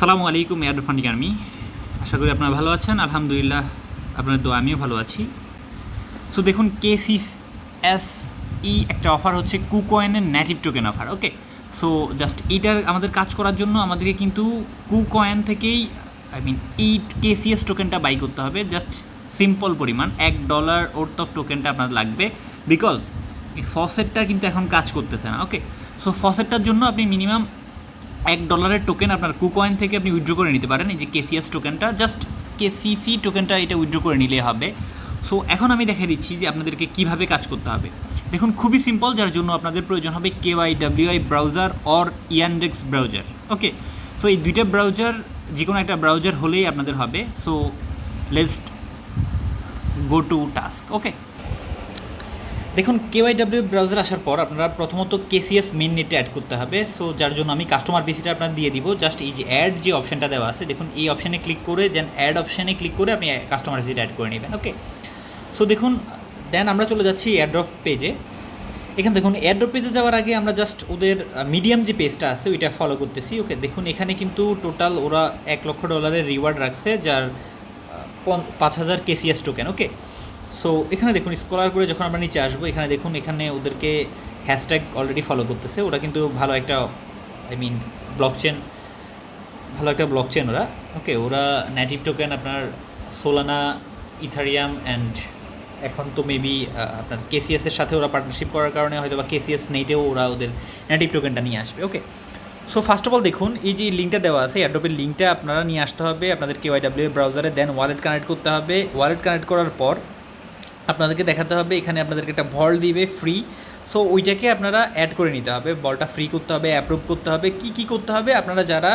আসসালামু আলাইকুম airdrop funding army, আশা করি আপনারা ভালো আছেন। আলহামদুলিল্লাহ, আপনাদের দোয়া আমিও ভালো আছি। সো দেখুন, KCC একটা অফার হচ্ছে কুকয়েনের নেটিভ টোকেন অফার। ওকে, সো জাস্ট এইটার আমাদের কাজ করার জন্য আমাদেরকে কিন্তু কুকয়েন থেকেই এই KCS টোকেনটা বাই করতে হবে। জাস্ট সিম্পল পরিমাণ $1 ওর্থ অফ টোকেনটা আপনার লাগবে, বিকজ এই ফসেটটা কিন্তু এখন কাজ করতেছে না। ওকে, সো ফসেটটার জন্য আপনি মিনিমাম $1 টোকেন আপনার কুকয়েন থেকে আপনি উইথড্র করে নিতে পারেন। এই যে KCS টোকেনটা, জাস্ট KCC টোকেনটা এটা উইথড্র করে নিলে হবে। সো এখন আমি দেখিয়ে দিচ্ছি যে আপনাদেরকে কীভাবে কাজ করতে হবে। দেখুন, খুবই সিম্পল, যার জন্য আপনাদের প্রয়োজন হবে KYWI browser or Yandex browser. Okay, so এই দুইটা ব্রাউজার, যে কোনো একটা ব্রাউজার হলেই আপনাদের হবে। So let's go to task. Okay, দেখুন, KYWI ব্রাউজার আসার পর আপনারা প্রথমত KCS মেইন নেটে অ্যাড করতে হবে। সো যার জন্য আমি কাস্টমার পিসিটা আপনার দিয়ে দিব। জাস্ট এই যে অ্যাড যে অপশানটা দেওয়া আছে, দেখুন এই অপশানে ক্লিক করে দেন অ্যাড অপশানে ক্লিক করে আপনি কাস্টমার পিসিটা অ্যাড করে নেবেন। ওকে, সো দেখুন, দেন আমরা চলে যাচ্ছি এয়ারড্রপ পেজে। এখানে দেখুন, এয়ারড্রপ পেজে যাওয়ার আগে আমরা জাস্ট ওদের মিডিয়াম যে পেজটা আছে ওইটা ফলো করতেছি। ওকে, দেখুন এখানে কিন্তু টোটাল ওরা $1 লক্ষ রিওয়ার্ড রাখছে, যার 5000 KCS টোকেন। ওকে, সো এখানে দেখুন স্ক্রল করে যখন আমরা নিচে আসবো, এখানে দেখুন এখানে ওদেরকে হ্যাশট্যাগ অলরেডি ফলো করতেছে। ওরা কিন্তু ভালো একটা ভালো একটা ব্লকচেন ওরা। ওকে, ওরা নেটিভ টোকেন আপনার সোলানা, ইথারিয়াম অ্যান্ড এখন তো মেবি আপনার KCS-এর সাথে ওরা পার্টনারশিপ করার কারণে হয়তো বা KCS নেটেও ওরা ওদের নেটিভ টোকেনটা নিয়ে আসবে। ওকে, সো ফার্স্ট অফ অল দেখুন এই যে লিঙ্কটা দেওয়া আছে, এয়ারড্রপের লিঙ্কটা আপনারা নিয়ে আসতে হবে আপনাদের KYWI ব্রাউজারে। দেন ওয়ালেট কানেক্ট করতে হবে। ওয়ালেট কানেক্ট করার পর আপনাদেরকে দেখাতে হবে এখানে আপনাদেরকে একটা ভল দিবে ফ্রি। সো ওইটাকে আপনারা অ্যাড করে নিতে হবে, বলটা ফ্রি করতে হবে, অ্যাপ্রুভ করতে হবে। কী করতে হবে, আপনারা যারা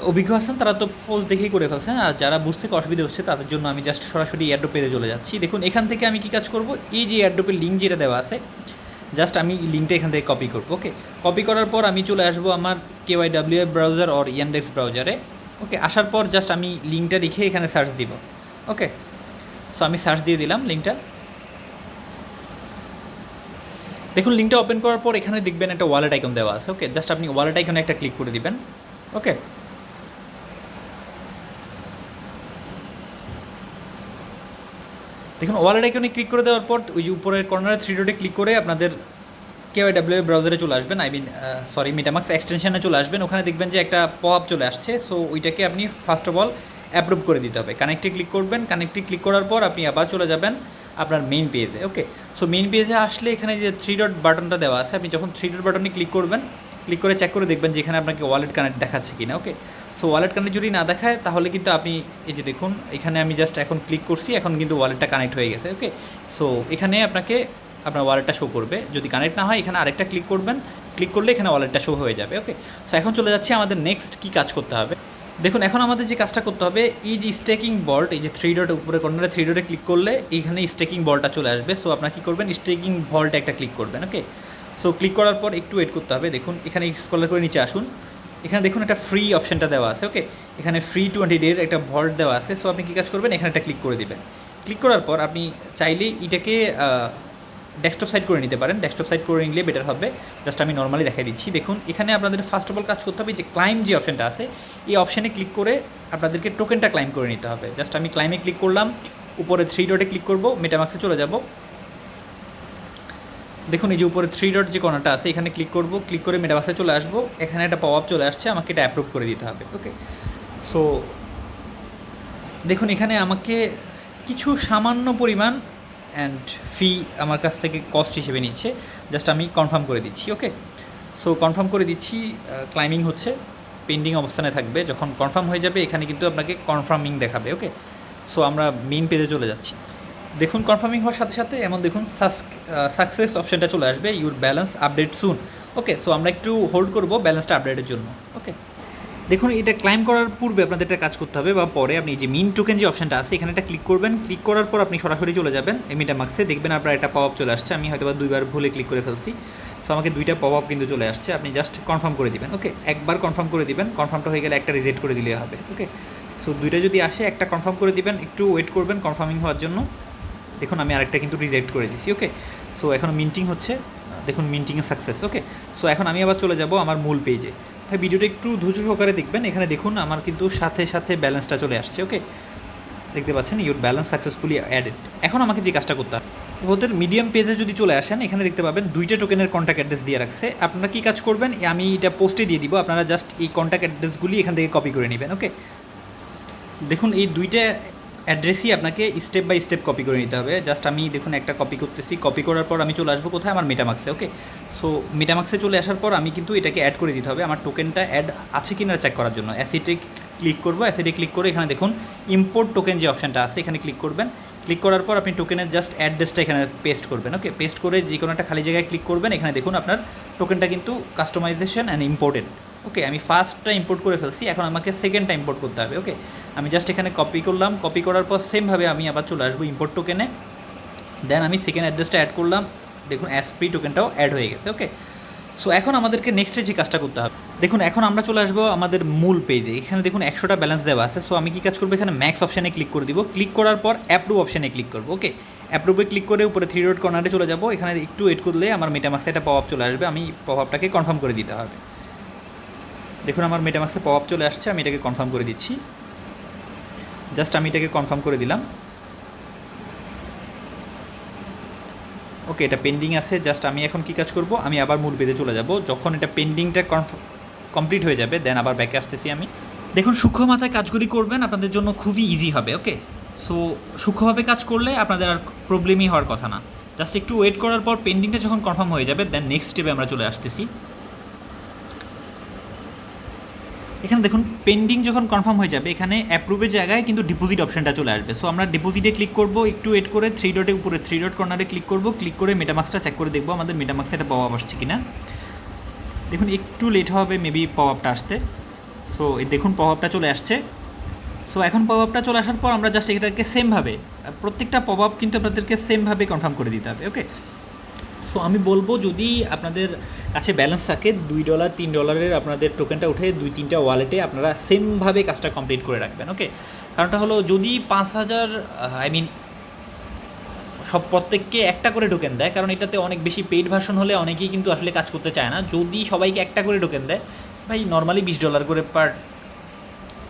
অভিজ্ঞ আছেন তারা তো পোস্ট দেখেই করে ফেলছেন, আর যারা বুঝতে অসুবিধা হচ্ছে তাদের জন্য আমি জাস্ট সরাসরি এয়ারড্রপ পেজে চলে যাচ্ছি। দেখুন এখান থেকে আমি কী কাজ করব, এই যে এয়ারড্রপের লিঙ্ক যেটা দেওয়া আছে, জাস্ট আমি লিঙ্কটা এখান থেকে কপি করব। ওকে, কপি করার পর আমি চলে আসবো আমার KYWI ব্রাউজার অর ইয়ান্ডেক্স ব্রাউজারে। ওকে, আসার পর জাস্ট আমি লিঙ্কটা লিখে এখানে সার্চ দিব। ওকে, সো আমি সার্চ দিয়ে দিলাম লিঙ্কটা। দেখুন লিঙ্কটা ওপেন করার পর এখানে দেখবেন একটা ওয়ালেট আইকন দেওয়া আছে। ওকে, জাস্ট আপনি ওয়ালেট আইকনে একটা ক্লিক করে দিবেন। ওকে, দেখুন ওয়ালেট আইকনে ক্লিক করে দেওয়ার পর ওই যে উপরের কর্নারে 3 ডটে ক্লিক করে আপনাদের KYWI ব্রাউজারে চলে আসবেন, মেটামাক্স এক্সটেনশনে চলে আসবেন। ওখানে দেখবেন যে একটা পপ চলে আসছে। সো ওইটাকে আপনি ফার্স্ট অফ অল অ্যাপ্রুভ করে দিতে হবে। কানেক্টে ক্লিক করবেন। কানেক্টে ক্লিক করার পর আপনি আবার চলে যাবেন আপনার মেইন পেজে। ওকে, সো মেইন পেজে আসলে এখানে যে 3 ডট বাটনটা দেওয়া আছে, আপনি যখন 3 ডট বাটনে ক্লিক করবেন, ক্লিক করে চেক করে দেখবেন যে এখানে আপনাকে ওয়ালেট কানেক্ট দেখাচ্ছে কিনা। ওকে, সো ওয়ালেট কানেক্ট যদি না দেখায় তাহলে কিন্তু আপনি এই যে দেখুন এখানে আমি জাস্ট এখন ক্লিক করছি, এখন কিন্তু ওয়ালেটটা কানেক্ট হয়ে গেছে। ওকে, সো এখানে আপনাকে আপনার ওয়ালেটটা শো করবে। যদি কানেক্ট না হয় এখানে আরেকটা ক্লিক করবেন, ক্লিক করলে এখানে ওয়ালেটটা শো হয়ে যাবে। ওকে, সো এখন চলে যাচ্ছি আমাদের নেক্সট কী কাজ করতে হবে। দেখুন এখন আমাদের যে কাজটা করতে হবে, এই যে স্টেকিং বল্ট, এই যে 3 ডট উপরে কর্নারে 3 ডটে ক্লিক করলে এইখানে স্টেকিং বলটা চলে আসবে। সো আপনারা কী করবেন, স্টেকিং ভল্টে একটা ক্লিক করবেন। ওকে, সো ক্লিক করার পর একটু ওয়েট করতে হবে। দেখুন এখানে স্ক্রল করে নিচে আসুন, এখানে দেখুন একটা ফ্রি অপশানটা দেওয়া আছে। ওকে, এখানে ফ্রি 20 ডের একটা ভল্ট দেওয়া আছে। সো আপনি কী কাজ করবেন, এখানে একটা ক্লিক করে দেবেন। ক্লিক করার পর আপনি চাইলে এটাকে ডেস্কটপ সাইড করে নিতে পারেন। ডেস্কটপ সাইড করে নিলে বেটার হবে। জাস্ট আমি নর্মালি দেখাই দিচ্ছি। দেখুন এখানে আপনাদের ফার্স্ট অফ অল কাজ করতে হবে যে ক্লাইম যে অপশানটা আছে, এই অপশানে ক্লিক করে আপনাদেরকে টোকেনটা ক্লাইম করে নিতে হবে। জাস্ট আমি ক্লাইমে ক্লিক করলাম, উপরে 3 ডটে ক্লিক করব, মেটামাক্সে চলে যাব। দেখুন এই যে উপরে 3 ডট যে কর্নারটা আছে এখানে ক্লিক করব, ক্লিক করে মেটামাক্সে চলে আসবো। এখানে একটা পপ আপ চলে আসছে, আমাকে এটা অ্যাপ্রুভ করে দিতে হবে। ওকে, সো দেখুন এখানে আমাকে কিছু সামান্য পরিমাণ অ্যান্ড ফি আমার কাছ থেকে কস্ট হিসেবে নিচ্ছে। জাস্ট আমি কনফার্ম করে দিচ্ছি। ওকে, সো কনফার্ম করে দিচ্ছি। ক্লাইমিং হচ্ছে, পেন্ডিং অবস্থানে থাকবে। যখন কনফার্ম হয়ে যাবে এখানে কিন্তু আপনাকে কনফার্মিং দেখাবে। ওকে, সো আমরা মেইন পেজে চলে যাচ্ছি। দেখুন কনফার্মিং হওয়ার সাথে সাথে এমন দেখুন সাকসেস অপশানটা চলে আসবে, your balance update soon. Okay, so আমরা একটু হোল্ড করব ব্যালেন্সটা আপডেটের জন্য। ওকে, দেখুন এটা ক্লাইম করার পূর্বে আপনাদের একটা কাজ করতে হবে, বা পরে আপনি যে মিন টোকেন যে অপশানটা আছে এখানে একটা ক্লিক করবেন। ক্লিক করার পর আপনি সরাসরি চলে যাবেন মেটামাক্সে, দেখবেন আপনার একটা পপ আপ চলে আসছে। আমি হয়তো বা 2বার ভুলে ক্লিক করে ফেলছি। সো আমাকে 2টা পপ আপ কিন্তু চলে আসছে। আপনি জাস্ট কনফার্ম করে দিবেন। ওকে, একবার কনফার্ম করে দিবেন, কনফার্মটা হয়ে গেলে একটা রিজেক্ট করে দিলে হবে। ওকে, সো 2টা যদি আসে একটা কনফার্ম করে দিবেন, একটু ওয়েট করবেন কনফার্মিং হওয়ার জন্য। দেখুন আমি আরেকটা কিন্তু রিজেক্ট করে দিচ্ছি। ওকে, সো এখন মিন্টিং হচ্ছে, দেখুন মিন্টিংয়ে সাকসেস। ওকে, সো এখন আমি আবার চলে যাব আমার মূল পেজে। ভাই ভিডিওটা একটু ধৈর্য সহকারে দেখবেন। এখানে দেখুন আমার কিন্তু সাথে সাথে ব্যালেন্সটা চলে আসছে। ওকে, দেখতে পাচ্ছেন ইউর ব্যালেন্স সাকসেসফুলি অ্যাডেড। এখন আমাকে যে কাজটা করতে হবে, ওদের মিডিয়াম পেজে যদি চলে আসেন, এখানে দেখতে পাবেন 2টা টোকেনের কন্ট্যাক্ট অ্যাড্রেস দিয়ে রাখছে। আপনারা কী কাজ করবেন, আমি এটা পোস্টে দিয়ে দিব, আপনারা জাস্ট এই কন্ট্যাক্ট অ্যাড্রেসগুলি এখান থেকে কপি করে নেবেন। ওকে, দেখুন এই 2টা অ্যাড্রেসই আপনাকে স্টেপ বাই স্টেপ কপি করে নিতে হবে। জাস্ট আমি দেখুন একটা কপি করতেছি, কপি করার পর আমি চলে আসবো কোথায়, আমার মেটামাক্সে। ওকে, সো মেটামাক্সে চলে আসার পর আমি কিন্তু এটাকে অ্যাড করে দিতে হবে আমার টোকেনটা অ্যাড আছে কি না চেক করার জন্য। অ্যাসেটে ক্লিক করবো, অ্যাসেটে ক্লিক করে এখানে দেখুন ইম্পোর্ট টোকেন যে অপশানটা আছে এখানে ক্লিক করবেন। ক্লিক করার পর আপনি টোকেনের জাস্ট অ্যাড্রেসটা এখানে পেস্ট করবেন। ওকে, পেস্ট করে যে কোনো একটা খালি জায়গায় ক্লিক করবেন। এখানে দেখুন আপনার টোকেনটা কিন্তু কাস্টমাইজেশন অ্যান্ড ইম্পোর্টেড। ওকে, আমি ফার্স্টটা ইম্পোর্ট করে ফেলছি, এখন আমাকে সেকেন্ডটা ইম্পোর্ট করতে হবে। ওকে, আমি জাস্ট এখানে কপি করলাম, কপি করার পর সেমভাবে আমি আবার চলে আসবো ইম্পোর্ট টোকেনে। দেন আমি সেকেন্ড অ্যাড্রেসটা অ্যাড করলাম, দেখুন এসপি টোকেনটাও অ্যাড হয়ে গেছে। ওকে, সো এখন আমাদেরকে নেক্সটে যে কাজটা করতে হবে, দেখুন এখন আমরা চলে আসবো আমাদের মূল পেজে। এখানে দেখুন 100টা ব্যালেন্স দেওয়া আছে। সো আমি কী কাজ করবো, এখানে ম্যাক্স অপশানে ক্লিক করে দিব। ক্লিক করার পর অ্যাপ্রুভ অপশানে ক্লিক করবো। ওকে, অ্যাপ্রুভে ক্লিক করে উপরে 3 ডট কর্নারে চলে যাবো। এখানে একটু ওয়েট করলে আমার মেটামাক্সে একটা পপ আপ চলে আসবে, আমি পপ আপটাকে কনফার্ম করে দিতে হবে। দেখুন আমার মেটামাক্সে পপ আপ চলে আসছে, আমি এটাকে কনফার্ম করে দিচ্ছি। জাস্ট আমি এটাকে কনফার্ম করে দিলাম। ওকে, এটা পেন্ডিং আছে। জাস্ট আমি এখন কী কাজ করব, আমি আবার মূল পেজে চলে যাব। যখন এটা পেন্ডিংটা কমপ্লিট হয়ে যাবে দেন আবার ব্যাকে আসতেছি আমি। দেখুন সূক্ষ্ম মাথায় কাজগুলি করবেন, আপনাদের জন্য খুবই ইজি হবে। ওকে, সো সূক্ষ্মভাবে কাজ করলে আপনাদের আর প্রবলেমই হওয়ার কথা না। জাস্ট একটু ওয়েট করার পর পেন্ডিংটা যখন কনফার্ম হয়ে যাবে দেন নেক্সট স্টেপে আমরা চলে আসতেছি। এখানে দেখুন পেন্ডিং যখন কনফার্ম হয়ে যাবে এখানে অ্যাপ্রুভের জায়গায় কিন্তু ডিপোজিট অপশানটা চলে আসবে। সো আমরা ডিপোজিটে ক্লিক করব, একটু ওয়েট করে 3 ডটের উপরে 3 ডট কর্নারে ক্লিক করব। ক্লিক করে মেটামাক্সটা চেক করে দেখবো আমাদের মেটামাক্সে একটা পপ আপ আসছে কিনা। দেখুন একটু লেট হবে মেবি পপ আপটা আসতে। সো এই দেখুন পপ আপটা চলে আসছে। সো এখন পপ আপটা চলে আসার পর আমরা জাস্ট এটাকে সেমভাবে প্রত্যেকটা পপ আপ কিন্তু আপনাদেরকে সেমভাবে কনফার্ম করে দিতে হবে। ওকে, সো আমি বলবো যদি আপনাদের কাছে ব্যালেন্স থাকে $2 $3 আপনাদের টোকেনটা উঠে 2-3টা ওয়ালেটে আপনারা সেমভাবে কাজটা কমপ্লিট করে রাখবেন। ওকে, কারণটা হলো যদি 5000 সব প্রত্যেককে একটা করে টোকেন দেয়, কারণ এটাতে অনেক বেশি পেইড ভার্সন হলে অনেকেই কিন্তু আসলে কাজ করতে চায় না। যদি সবাইকে একটা করে টোকেন দেয় ভাই নর্মালি $20 করে পার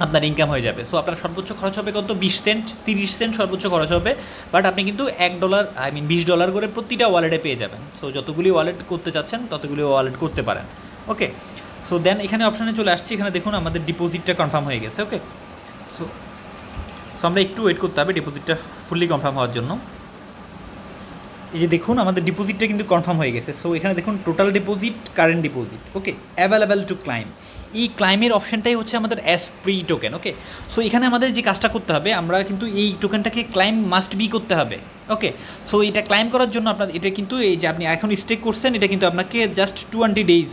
আপনার ইনকাম হয়ে যাবে। সো আপনার সর্বোচ্চ খরচ হবে কত, 20 সেন্ট 30 সেন্ট সর্বোচ্চ খরচ হবে। বাট আপনি কিন্তু $1 $20 করে প্রতিটা ওয়ালেটে পেয়ে যাবেন। সো যতগুলি ওয়ালেট করতে চাচ্ছেন ততগুলি ওয়ালেট করতে পারেন। ওকে, সো দেন এখানে অপশানে চলে আসছি। এখানে দেখুন আমাদের ডিপোজিটটা কনফার্ম হয়ে গেছে। ওকে, সো আমরা একটু ওয়েট করতে হবে ডিপোজিটটা ফুললি কনফার্ম হওয়ার জন্য। এই যে দেখুন আমাদের ডিপোজিটটা কিন্তু কনফার্ম হয়ে গেছে। সো এখানে দেখুন total deposit, current deposit, okay, available to climb. এই ক্লাইমের অপশানটাই হচ্ছে আমাদের এসপ্রি টোকেন। ওকে, সো এখানে আমাদের যে কাজটা করতে হবে, আমরা কিন্তু এই টোকেনটাকে ক্লাইম মাস্ট বি করতে হবে। ওকে, সো এটা ক্লাইম করার জন্য আপনার এটা কিন্তু এই যে আপনি এখন স্টেক করছেন এটা কিন্তু আপনাকে জাস্ট 20 ডেজ,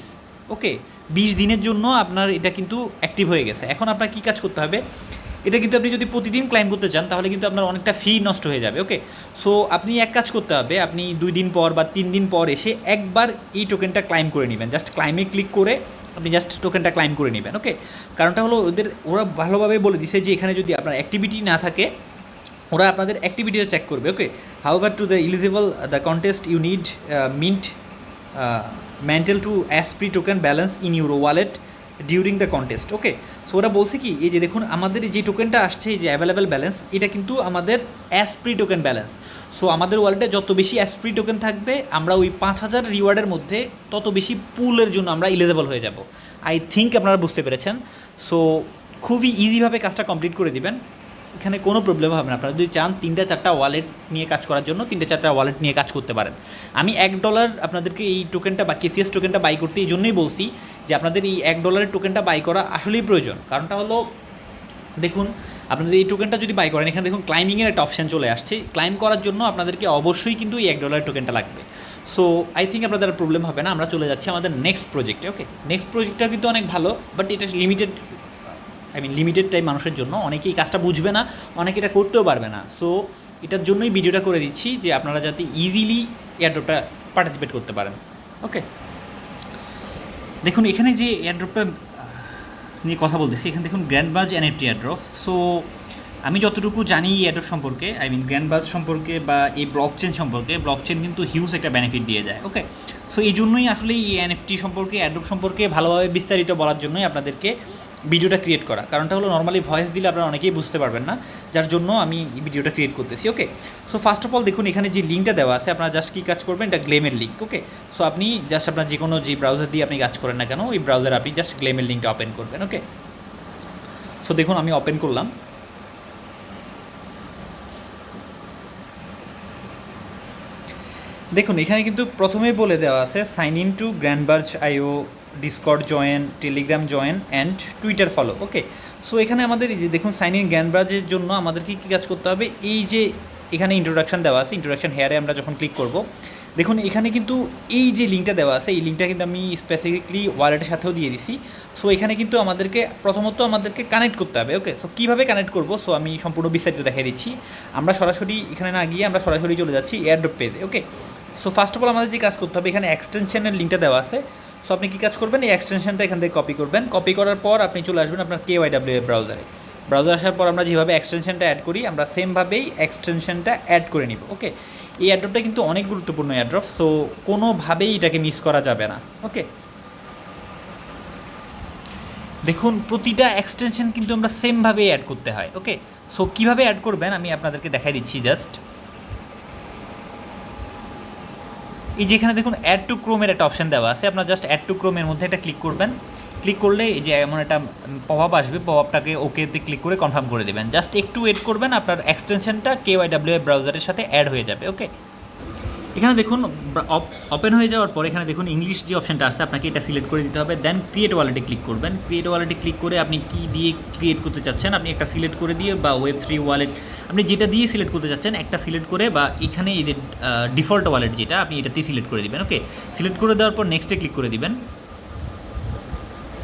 ওকে 20 দিনের জন্য আপনার এটা কিন্তু অ্যাক্টিভ হয়ে গেছে। এখন আপনার কী কাজ করতে হবে, এটা কিন্তু আপনি যদি প্রতিদিন ক্লাইম করতে চান তাহলে কিন্তু আপনার অনেকটা ফি নষ্ট হয়ে যাবে। ওকে, সো আপনি এক কাজ করতে হবে, আপনি 2 দিন পর বা 3 দিন পর এসে একবার এই টোকেনটা ক্লাইম করে নেবেন। জাস্ট ক্লাইমে ক্লিক করে আপনি জাস্ট টোকেনটা ক্লাইম করে নেবেন। ওকে, কারণটা হলো ওরা ভালোভাবে বলে দিছে যে এখানে যদি আপনার অ্যাক্টিভিটি না থাকে ওরা আপনাদের অ্যাক্টিভিটিটা চেক করবে। Okay, however to the eligible the contest you need mint mental to espri token balance in your wallet during the contest. Okay, so ওরা বলছে কি এই যে দেখুন আমাদের যে টোকেনটা আসছে এই যে অ্যাভেলেবেল ব্যালেন্স এটা কিন্তু আমাদের এসপ্রি টোকেন ব্যালেন্স। সো আমাদের ওয়ালেটে যত বেশি এসপ্রি টোকেন থাকবে আমরা ওই 5000 রিওয়ার্ডের মধ্যে তত বেশি পুলের জন্য আমরা এলিজিবল হয়ে যাব। আই থিঙ্ক আপনারা বুঝতে পেরেছেন। সো খুবই ইজিভাবে কাজটা কমপ্লিট করে দিবেন, এখানে কোনো প্রবলেম হবে না। আপনারা যদি চান 3-4টা ওয়ালেট নিয়ে কাজ করার জন্য 3-4টা ওয়ালেট নিয়ে কাজ করতে পারেন। আমি $1 আপনাদেরকে এই টোকেনটা বা কেসিএস টোকেনটা বাই করতে এই জন্যই বলছি যে আপনাদের এই $1 টোকেনটা বাই করা আসলেই প্রয়োজন। কারণটা হলো দেখুন আপনাদের এই টোকেনটা যদি বাই করেন এখানে দেখুন ক্লাইমিংয়ের একটা অপশান চলে আসছে। ক্লাইম করার জন্য আপনাদেরকে অবশ্যই কিন্তু এই $1 টোকেনটা লাগবে। সো আই থিঙ্ক আপনাদের প্রবলেম হবে না। আমরা চলে যাচ্ছি আমাদের নেক্সট প্রজেক্টে। ওকে, নেক্সট প্রজেক্টটা কিন্তু অনেক ভালো, বাট এটা লিমিটেড টাইম মানুষের জন্য। অনেকেই কাজটা বুঝবে না, অনেকে এটা করতেও পারবে না। সো এটার জন্যই ভিডিওটা করে দিচ্ছি যে আপনারা যাতে ইজিলি এয়ারড্রপটা পার্টিসিপেট করতে পারেন। ওকে, দেখুন এখানে যে এয়ারড্রপটা নিয়ে কথা বলতেছি এখানে দেখুন GrandBazar NFT Airdrop। সো আমি যতটুকু জানি এই অ্যাড্রপ সম্পর্কে, আই মিন গ্র্যান্ডবাজ সম্পর্কে বা এই ব্লকচেন সম্পর্কে, ব্লকচেন কিন্তু হিউজ একটা বেনিফিট দিয়ে যায়। ওকে, সো এই জন্যই আসলে এই এনএফটি সম্পর্কে, অ্যাড্রপ সম্পর্কে ভালোভাবে বিস্তারিত বলার জন্যই আপনাদেরকে ভিডিওটা ক্রিয়েট করা। কারণটা হলো নর্মালি ভয়েস দিলে আপনারা অনেকেই বুঝতে পারবেন না, যার জন্য আমি এই ভিডিওটা ক্রিয়েট করতেছি। ওকে, সো ফার্স্ট অফ অল দেখুন এখানে যে লিঙ্কটা দেওয়া আছে, আপনারা জাস্ট কী কাজ করবেন, এটা গ্লেমের লিঙ্ক। ওকে, সো আপনি জাস্ট আপনার যে কোনো যে ব্রাউজার দিয়ে আপনি কাজ করেন না কেন, ওই ব্রাউজার আপনি জাস্ট গ্লেমের লিঙ্কটা ওপেন করবেন। ওকে, সো দেখুন আমি ওপেন করলাম। দেখুন এখানে কিন্তু প্রথমেই বলে দেওয়া আছে sign in to Grandbaz IO, Discord join, Telegram join and Twitter follow. Okay, so এখানে আমাদের এই যে দেখুন সাইন ইন গ্র্যান্ডবাজের জন্য আমাদেরকে কী কাজ করতে হবে, এই যে এখানে ইন্ট্রোডাকশান দেওয়া আছে, ইন্ট্রোডাকশান হেয়ারে আমরা যখন ক্লিক করব, দেখুন এখানে কিন্তু এই যে লিঙ্কটা দেওয়া আছে, এই লিঙ্কটা কিন্তু আমি স্পেসিফিকলি ওয়ালেটের সাথেও দিয়ে দিছি। সো এখানে কিন্তু আমাদেরকে প্রথমত আমাদেরকে কানেক্ট করতে হবে। ওকে, সো কীভাবে কানেক্ট করবো, সো আমি সম্পূর্ণ বিস্তারিত দেখিয়ে দিচ্ছি। আমরা সরাসরি এখানে না গিয়ে আমরা সরাসরি চলে যাচ্ছি এয়ারড্রপ পেজে। ওকে, সো ফার্স্ট অফ অল আমাদের যে কাজ করতে হবে, এখানে এক্সটেনশনের লিঙ্কটা দেওয়া আছে। সো আপনি কী কাজ করবেন, এই এক্সটেনশনটা এখান থেকে কপি করবেন। কপি করার পর আপনি চলে আসবেন আপনার KYW ব্রাউজারে। ব্রাউজার আসার পর আমরা যেভাবে এক্সটেনশনটা অ্যাড করি, আমরা সেমভাবেই এক্সটেনশনটা অ্যাড করে নিব। ওকে, এই অ্যাড্রপটা কিন্তু অনেক গুরুত্বপূর্ণ অ্যাড্রপ, সো কোনোভাবেই এটাকে মিস করা যাবে না। ওকে, দেখুন প্রতিটা এক্সটেনশন কিন্তু আমরা সেমভাবেই অ্যাড করতে হয়। ওকে, সো কীভাবে অ্যাড করবেন আমি আপনাদেরকে দেখাই দিচ্ছি। জাস্ট এই যেখানে দেখুন অ্যাড টু ক্রোমের একটা অপশান দেওয়া আছে, আপনার জাস্ট অ্যাড টু ক্রোমের মধ্যে একটা ক্লিক করবেন। ক্লিক করলে এই যে এমন একটা পপ আপ আসবে, পপ আপটাকে ওকেতে ক্লিক করে কনফার্ম করে দেবেন। জাস্ট একটু ওয়েট করবেন, আপনার এক্সটেনশনটা KYW ব্রাউজারের সাথে অ্যাড হয়ে যাবে। ওকে, এখানে দেখুন ওপেন হয়ে যাওয়ার পর এখানে দেখুন ইংলিশ যে অপশানটা আছে, আপনাকে এটা সিলেক্ট করে দিতে হবে। দেন ক্রিয়েট ওয়ালেটে ক্লিক করবেন। ক্রিয়েট ওয়ালেটে ক্লিক করে আপনি কী দিয়ে ক্রিয়েট করতে চাচ্ছেন, আপনি একটা সিলেক্ট করে দিয়ে, বা Web3 ওয়ালেট আপনি যেটা দিয়ে সিলেক্ট করতে চাচ্ছেন একটা সিলেক্ট করে, বা এখানে এই যে ডিফল্ট ওয়ালেট যেটা আপনি এটাতেই সিলেক্ট করে দিবেন। ওকে, সিলেক্ট করে দেওয়ার পর নেক্সটে ক্লিক করে দিবেন।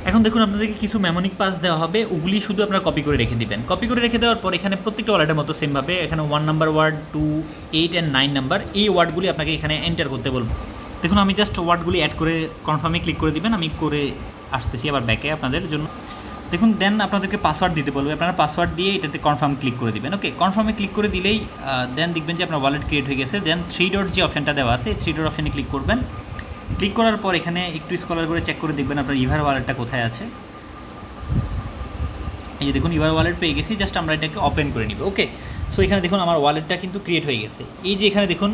এখন দেখুন আপনাদেরকে কিছু মেমোনিক পাস দেওয়া হবে, ওগুলি শুধু আপনারা কপি করে রেখে দিবেন। কপি করে রেখে দেওয়ার পর এখানে প্রত্যেকটা ওয়ার্ডের মতো সেমভাবে এখানে 1 নাম্বার ওয়ার্ড, 2, 8 অ্যান্ড 9 নাম্বার, এই ওয়ার্ডগুলি আপনাকে এখানে এন্টার করতে বলবো। দেখুন আমি জাস্ট ওয়ার্ডগুলি অ্যাড করে কনফার্মে ক্লিক করে দিবেন। আমি করে আসতেছি আবার ব্যাকে আপনাদের জন্য। দেখুন দেন আপনাদেরকে পাসওয়ার্ড দিতে বলবে, আপনারা পাসওয়ার্ড দিয়ে এটাতে কনফার্ম ক্লিক করে দিবেন। ওকে, কনফার্মে ক্লিক করে দিলেই দেন দেখবেন যে আপনার ওয়ালেট ক্রিয়েট হয়ে গেছে। দেন 3 ডট যে অপশানটা দেওয়া আছে, 3 ডট অপশানে ক্লিক করবেন। ক্লিক করার পর এখানে একটু স্ক্রল করে চেক করে দেখবেন আপনার ইভার ওয়ালেটটা কোথায় আছে। এই যে দেখুন ইভার ওয়ালেট পেয়ে গেছি, জাস্ট আমরা এটাকে ওপেন করে নিব। ওকে, সো এখানে দেখুন আমার ওয়ালেটটা কিন্তু ক্রিয়েট হয়ে গেছে। এই যে এখানে দেখুন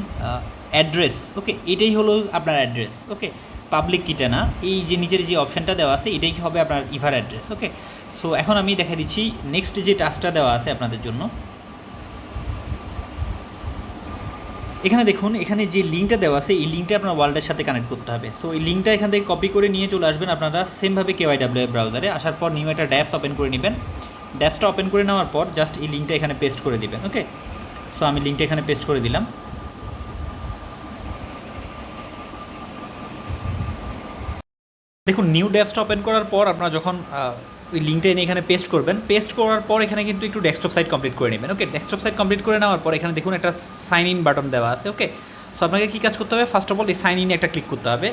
অ্যাড্রেস, ওকে, এটাই হলো আপনার অ্যাড্রেস। ওকে, পাবলিক কিটা না, এই যে নিচের যে অপশানটা দেওয়া আছে এটাই হবে আপনার ইভার অ্যাড্রেস। ওকে, সো এখন আমি দেখা দিচ্ছি নেক্সট যে টাস্কটা দেওয়া আছে আপনাদের জন্য। এখানে দেখুন এখানে যে লিঙ্কটা দেওয়া আছে, এই লিঙ্কটা আপনার ওয়ালেটের সাথে কানেক্ট করতে হবে। সো এই লিঙ্কটা এখান থেকে কপি করে নিয়ে চলে আসবেন আপনারা সেমভাবে KYW ব্রাউজারে। আসার পর নিউ একটা ড্যাপস ওপেন করে নেবেন। ড্যাপসটা ওপেন করে নেওয়ার পর জাস্ট এই লিঙ্কটা এখানে পেস্ট করে দিবেন। ওকে, সো আমি লিঙ্কটা এখানে পেস্ট করে দিলাম। দেখুন নিউ ড্যাপসটা ওপেন করার পর আপনারা যখন ওই লিঙ্কটা এনে এখানে পেস্ট করবেন, পেস্ট করার পর এখানে কিন্তু একটু ডেস্কটপ সাইট কমপ্লিট করে নেবেন। ওকে, ডেস্কটপ সাইট কমপ্লিট করে নেওয়ার পর এখানে দেখুন একটা সাইন ইন বাটন দেওয়া আছে। ওকে, সো আপনাকে কী কাজ করতে হবে, ফার্স্ট অফ অল এই সাইন ইনে একটা ক্লিক করতে হবে।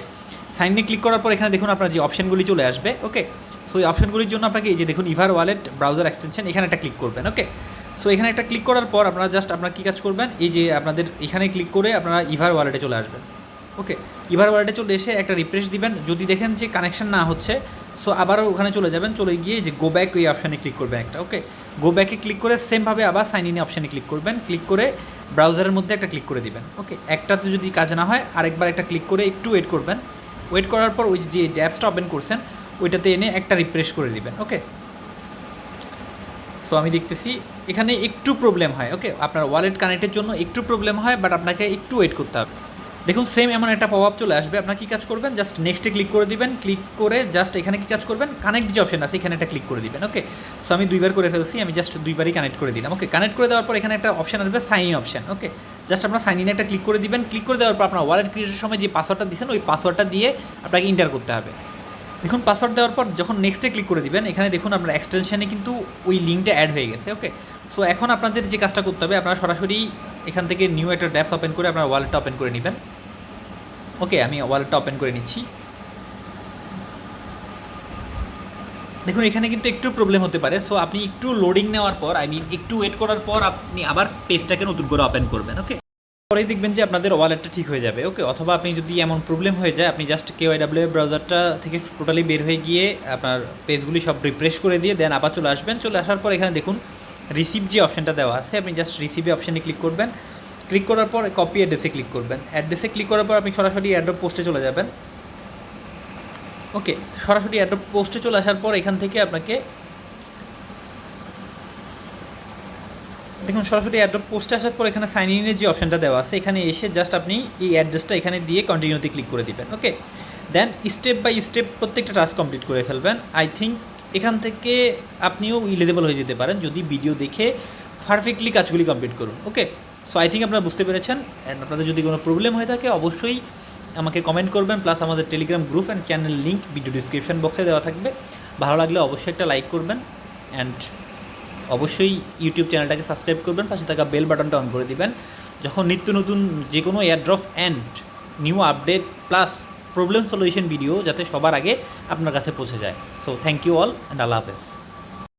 সাইন ইনে ক্লিক করার পর এখানে দেখুন আপনার যে অপশানগুলি চলে আসবে। ওকে, সো এই অপশানগুলির জন্য আপনাকে এই যে দেখুন ইভার ওয়ালেট ব্রাউজার এক্সটেনশন, এখানে একটা ক্লিক করবেন। ওকে, সো এখানে একটা ক্লিক করার পর আপনারা জাস্ট আপনারা কী কাজ করবেন, এই যে আপনাদের এখানে ক্লিক করে আপনারা ইভার ওয়ালেটে চলে আসবেন। ওকে, ইভার ওয়ালেটে চলে এসে একটা রিফ্রেশ দিবেন। যদি দেখেন যে কানেকশন না হচ্ছে, সো আবারও ওখানে চলে যাবেন, চলে গিয়ে যে গো ব্যাক ওই অপশানে ক্লিক করবেন একটা। ওকে, গো ব্যাকে ক্লিক করে সেমভাবে আবার সাইন ইন অপশানে ক্লিক করবেন। ক্লিক করে ব্রাউজারের মধ্যে একটা ক্লিক করে দিবেন। ওকে, একটাতে যদি কাজ না হয় আরেকবার একটা ক্লিক করে একটু ওয়েট করবেন। ওয়েট করার পর ওই যে অ্যাপসটা ওপেন করছেন ওইটাতে এনে একটা রিফ্রেশ করে দিবেন। ওকে, সো আমি দেখতেছি এখানে একটু প্রবলেম হয়। ওকে, আপনার ওয়ালেট কানেক্টের জন্য একটু প্রবলেম হয়, বাট আপনাকে একটু ওয়েট করতে হবে। দেখুন সেম এমন একটা পপ আপ চলে আসবে, আপনার কী কাজ করবেন, জাস্ট নেক্সটে ক্লিক করে দিবেন। ক্লিক করে জাস্ট এখানে কী কাজ করবেন, কানেক্ট যে অপশন আছে এখানে একটা ক্লিক করে দিবেন। ওকে, সো আমি 2বার করে ফেলছি, আমি জাস্ট 2বারই কানেক্ট করে দিলাম। ওকে, কানেক্ট করে দেওয়ার পর এখানে একটা অপশন আসবে sign in option. Okay, just আপনার সাইন ইনে একটা ক্লিক করে দিবেন। ক্লিক করে দেওয়ার পর আপনার ওয়ালেট ক্রিয়েটের সময় যে পাসওয়ার্ডটা দিয়েছেন ওই পাসওয়ার্ডটা দিয়ে আপনাকে ইন্টার করতে হবে। দেখুন পাসওয়ার্ড দেওয়ার পর যখন নেক্সটে ক্লিক করে দিবেন, এখানে দেখুন আপনার এক্সটেনশনে কিন্তু ওই লিঙ্কটা অ্যাড হয়ে গেছে। ওকে, সো এখন আপনাদের যে কাজটা করতে হবে, আপনারা সরাসরি এখান থেকে নিউ একটা ড্যাপস ওপেন করে আপনার ওয়ালেটটা ওপেন করে নেবেন। ওকে, আমি ওয়ালেটটা ওপেন করে নিচ্ছি। দেখুন এখানে কিন্তু একটু প্রবলেম হতে পারে, সো আপনি একটু লোডিং নেওয়ার পর একটু ওয়েট করার পর আপনি আবার পেজটাকে নতুন করে ওপেন করবেন। ওকে, পরেই দেখবেন যে আপনাদের ওয়ালেটটা ঠিক হয়ে যাবে। ওকে, অথবা আপনি যদি এমন প্রবলেম হয়ে যায় আপনি জাস্ট KYW ব্রাউজারটা থেকে টোটালি বের হয়ে গিয়ে আপনার পেজগুলি সব রিফ্রেশ করে দিয়ে দেন আবার চলে আসবেন। চলে আসার পর এখানে দেখুন রিসিভ যে অপশানটা দেওয়া আছে, আপনি জাস্ট রিসিভে অপশানে ক্লিক করবেন। ক্লিক করার পর কপি অ্যাড্রেসে ক্লিক করবেন। অ্যাড্রেসে ক্লিক করার পর আপনি সরাসরি এয়ারড্রপ পোস্টে চলে যাবেন। ওকে, সরাসরি এয়ারড্রপ পোস্টে চলে আসার পর এখান থেকে আপনাকে দেখুন সরাসরি এয়ারড্রপ পোস্টে আসার পর এখানে সাইন ইনের যে অপশানটা দেওয়া আছে এখানে এসে জাস্ট আপনি এই অ্যাড্রেসটা এখানে দিয়ে কন্টিনিউতে ক্লিক করে দিবেন। ওকে, দেন স্টেপ বাই স্টেপ প্রত্যেকটা টাস্ক কমপ্লিট করে ফেলবেন। আই থিঙ্ক এখান থেকে আপনিও ইলিজিবল হয়ে যেতে পারেন যদি ভিডিও দেখে পারফেক্টলি কাজগুলি কমপ্লিট করুন। ওকে, সো আই থিঙ্ক আপনারা বুঝতে পেরেছেন। অ্যান্ড আপনাদের যদি কোনো প্রবলেম হয়ে থাকে অবশ্যই আমাকে কমেন্ট করবেন, প্লাস আমাদের Telegram group and channel link video description বক্সে দেওয়া থাকবে। ভালো লাগলে অবশ্যই একটা লাইক করবেন অ্যান্ড অবশ্যই ইউটিউব চ্যানেলটাকে সাবস্ক্রাইব করবেন, পাশে থাকা বেল বাটনটা অন করে দিবেন যখন নিত্য নতুন যে কোনো airdrop and new update plus problem solution video যাতে সবার আগে আপনার কাছে পৌঁছে যায়। So thank you all and আল্লাহ হাফেজ।